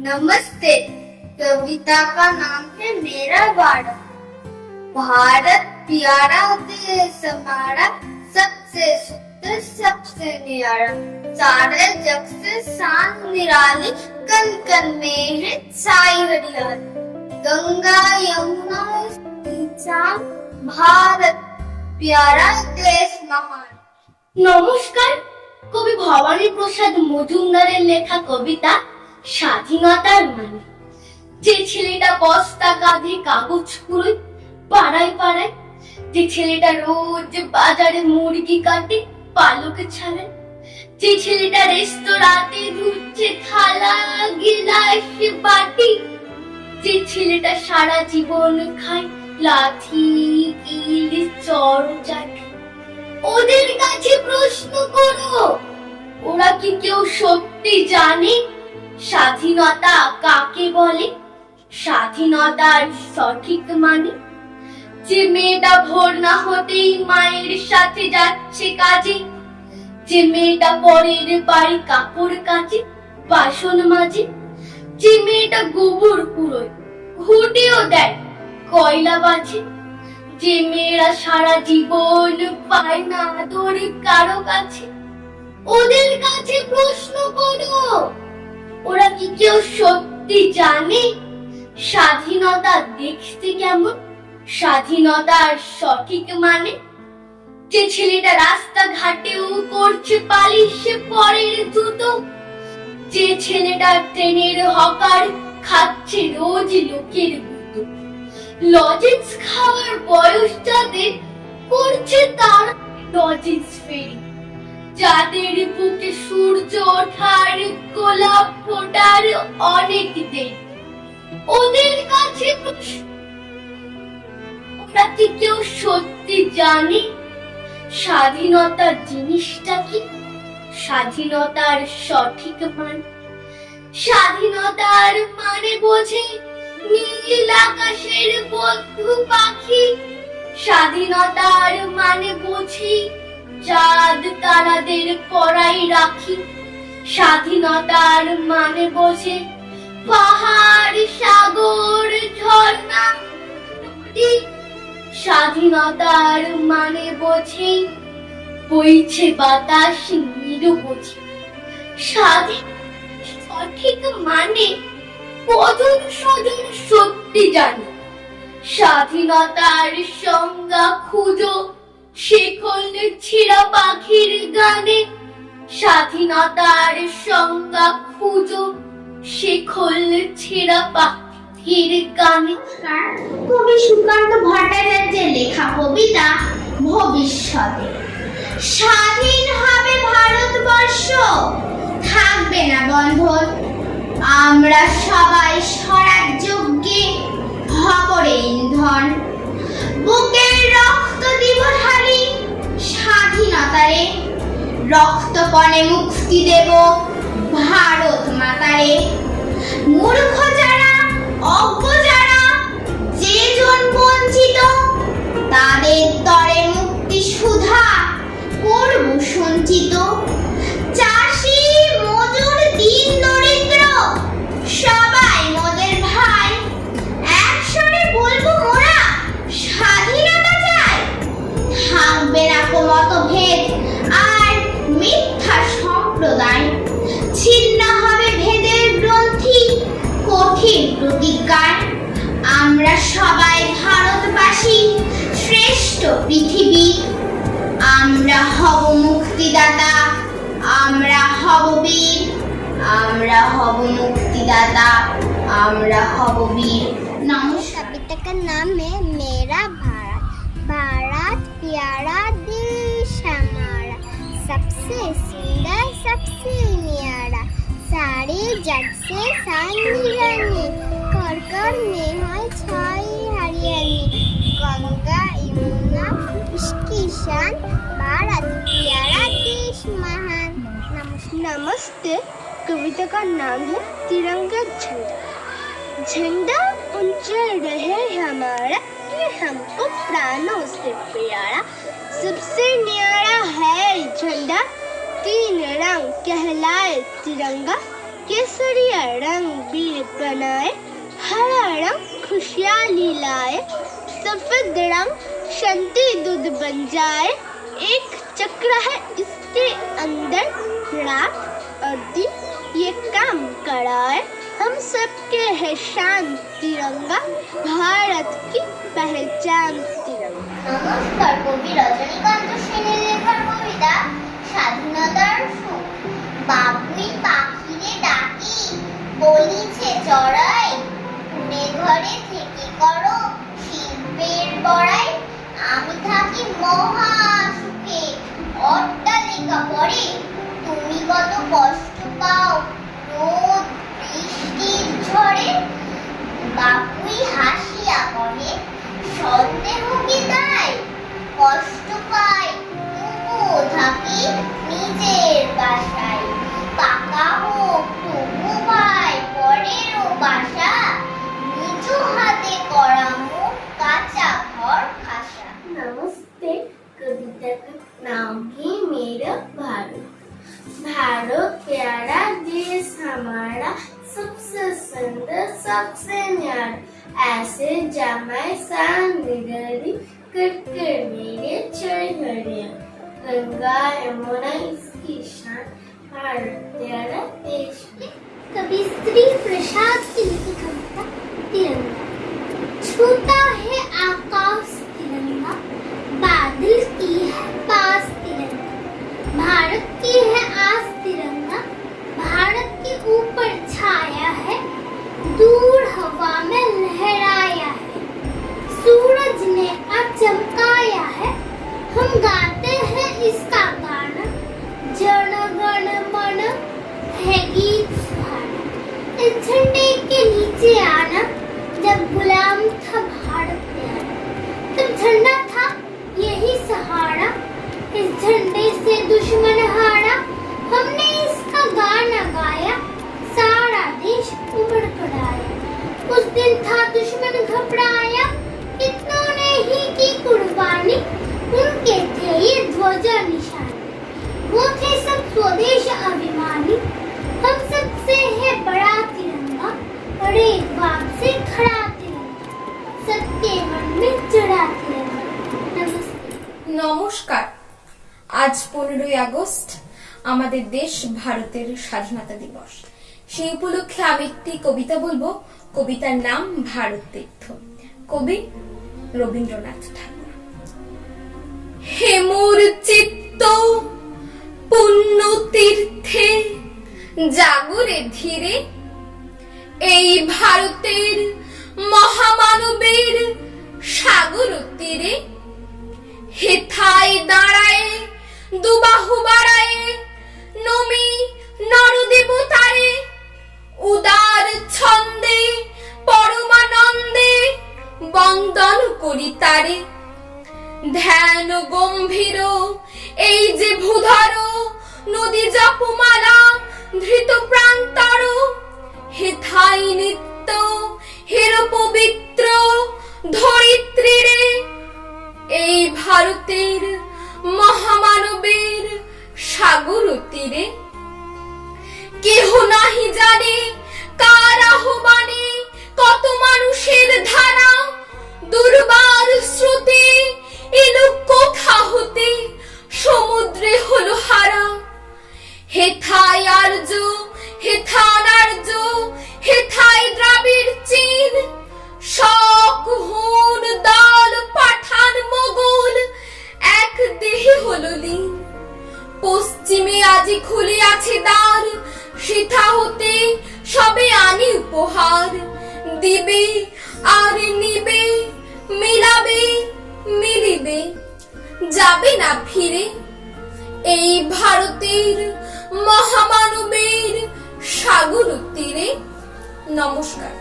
नमस्ते। कविता का नाम है मेरा भारत। भारत प्यारा देश हमारा, सबसे सुंदर सबसे न्यारा, सारे जग से शान निराली, कन कन में है छाई हरियाली। गंगा यमुना चांद, भारत प्यारा देश महान। নমস্কার। কবি ভবানী প্রসাদ মজুমদারের লেখা কবিতা স্বাধীনতার মানে। যে ছেলেটা বস্তা কাঁধে কাগজ কুড়োয় পাড়ায় পাড়ায়, যে ছেলেটা রোজ বাজারে মুরগি কাটে পালকে ছাড়ায়, যে ছেলেটা রেস্তোরাঁতে ধুচ্ছে থালা গিলাস বাটি, যে ছেলেটা সারা জীবন খায় লাথি ইলিশ চড় চাটি, ওদের কাছে প্রশ্ন করো, ওরা কি কেউ সত্যি জানে স্বাধীনতা কাকে বলে, স্বাধীনতার সঠিক মানে? যে মেয়েটা ভোর না হতেই মায়ের সাথে যাচ্ছে কাজে, যে মেয়েটা পরের বাড়ি কাপড় কাচে বাসন মাজে, যে মেয়েটা গোবর কুড়োয় ঘুটেও দেয় কয়লা বাজে, যে মেয়েরা সারা জীবন পায় না আদর কারো কাছে, ওদের কাছে প্রশ্ন করো, ওরা কি কেউ সত্যি জানে স্বাধীনতা দেখতে কেমন, স্বাধীনতার সঠিক মানে? যে ছেলেটা রাস্তা ঘাটেও করছে পালিশ পরের জুতো, যে ছেলেটা ট্রেনের হকার খাচ্ছে রোজ লোকের গুঁতো, লজেন্স খাওয়ার বয়স যাদের করছে তার লজেন্স ফেরি, যাদের বুকে সূর্য ওঠার গোলাপ ফোটার অনেক দেরি, ওদের কাছে ওরা কি কেউ সত্যি জানে স্বাধীনতা জিনিসটা কি, স্বাধীনতার সঠিক মান? স্বাধীনতার মানে বোঝে নীল আকাশের বন্ধু পাখি, স্বাধীনতার মানে বুঝি চাঁদ তারাদের পরাই রাখি, স্বাধীনতার মানে বোঝে পাহাড় সাগর ঝর্ণা নদী, স্বাধীনতার মানে বোঝে বইছে বাতাস নিরবধি। স্বাধীন সঠিক মানে কজন স্বজন সত্যি জানে, স্বাধীনতার সংজ্ঞা খুঁজো শেখল ছেঁড়া পাখির গানে, স্বাধীনতার সংজ্ঞা খুঁজো শেখল ছেঁড়া পাখির গানে। কবি সুকান্ত ভট্টাচার্যের লেখা কবিতা ভবিষ্যতে। স্বাধীন হবে ভারতবর্ষ, থাকবে না বন্ধন, আমরা সবাই স্বরাজ্যে হব রে ইন্ধন, বুকের রক্ত দিব ঢালি স্বাধীনতারে, রক্তপণে মুক্তি দেব ভারত মাতারে। মূর্খ যারা অজ্ঞ যারা যে জন বঞ্চিত, তাদের তরে মুক্তি সুধা করব সঞ্চিত। চাষি মজুর দিন দরিদ্র সবাই মোদের ভাই, একসঙ্গে বলবো মোরা স্বাধীনতা চাই। থাকবে না কো মতভেদ আর মিথ্যা সম্প্রদায়, ছিন্ন হবে ভেদের গ্রন্থি কঠিন প্রতিজ্ঞায়। আমরা সবাই ভারতবাসী শ্রেষ্ঠ পৃথিবী, আমরা হব মুক্তিদাতা, আমরা হব বীর, আমরা হব মুক্তিদাতা, আমরা হব বীর। নমস্কার। कविता का नाम है मेरा भारत। भारत प्यारा देश हमारा, सबसे सुंदर सबसे न्यारा, सारे जग से शान निराली, कर कर में है छाई हरियाली। गंगा यमुना इसकी शान, भारत प्यारा देश महान। नमस्ते। कविता का नाम है तिरंगा झंडा। झंडा ऊंचा रहे हमारा, ये हमको प्राणों से प्यारा, सबसे न्यारा है झंडा, तीन रंग कहलाए तिरंगा, केसरिया रंग वीर बनाए, हरा रंग खुशहाली लाए, सफेद रंग शांति दूध बन जाए। एक चक्र है इसके अंदर, रात और दिन ये काम कराए। हम सबके है शान तिरंगा, भारत की पहचान तिरंगा। নমস্কার, কবি রজনীকান্ত সেনের লেখার কবিতা স্বাধীনতার সুখ। বাবুই পাখিরে ডাকি বলিছে চড়াই, কুড়ে ঘরে থেকে করো শিল্পের বড়াই। আমি থাকি মহা সুখে অট্টালিকা পরে, তুমি কত কষ্ট পাও রোদ বৃষ্টির ঝড়ে। বাবুই হাসিয়া কহে সন্দেহ কি তাই, কষ্ট পাই তবুও থাকি নিজের বাসায়। পাকা হোক তবু ভাই পরেরও বাসা, নিজ হাতে করা মুখ কাঁচা ঘর খাসা। नमस्ते, कविता का नाम है मेरा भारत। भारत प्यारा देश हमारा, सबसे सुंदर सबसे न्यारा। ऐसे जमाए सान निगरी करके मेरे चढ़िया। गंगा यमुना इसकी शान, भारत प्यारा देश। कवि श्री प्रसाद की लिखी कविता तिरंगा। छूता है आकाश तिरंगा, बादल की है पास तिरंगा, भारत की है आस तिरंगा, भारत के ऊपर छाया है, दूर हवा में लहराया है, सूरज ने आज चमकाया है। हम गाते हैं इसका गाना, जन गण मन है गीत सुहाना। इस झंडे के नीचे आना, जब गुलाम था भारत प्यारा, तब झंडा था यही सहारा। इस झंडे से दुश्मन हारा, हमने इसका गाना गाया, सारा देश उमड़ कर आया। उस दिन था दुश्मन घबराया, कितनों ने ही की कुर्बानी, उनके थे ये ध्वजा निशानी। वो थे सब स्वदेश अभिमानी, हम सबसे है बड़ा तिरंगा, और एक बात से खड़ा तिरंगा, सबके मन में चढ़ा तिरंगा। नमस्ते। নমস্কার। আজ 15ই আগস্ট আমাদের দেশ ভারতের স্বাধীনতা দিবস। সেই উপলক্ষে আমি একটি কবিতা বলবো। কবিতার নাম ভারত তীর্থ, কবি রবীন্দ্রনাথ ঠাকুর। হে মোর চিত্ত পুণ্য তীর্থে জাগরে ধীরে, এই ভারতের মহামানবের সাগর তীরে। হেথায় দাঁড়ায় দুবাহু বাড়ায়, নমি নরদেবতারে, উদার ছন্দে পরমানন্দে বন্দন করি তারে। ধ্যান গম্ভীর এই যে ভূধর, নদী জপমালা ধৃত প্রান্তর। হেথায় নিত্য হের পবিত্র ধরিত্রীরে, এই ভারতের মহামানবের সাগর তীরে। কেহ নাহি জানে কার আহ্বানে, কত মানুষের ধারা, দুর্বার স্রোতে এলো কোথা হতে, সমুদ্রে হলো হারা। হেথায় আর্য, হেথান আর্য, হেথায় দ্রাবিড় চীন, শক হুন দল পাঠান মোগল, এক দেহে হলো লীন। পশ্চিমে আজি খুলিয়াছে দ্বার, সেথা হতে সবে আনি উপহার। দিবে আর নিবে, মিলাবে মিলিবে, যাবে না ফিরে। এই ভারতের মহামানবের সাগর তীরে। নমস্কার।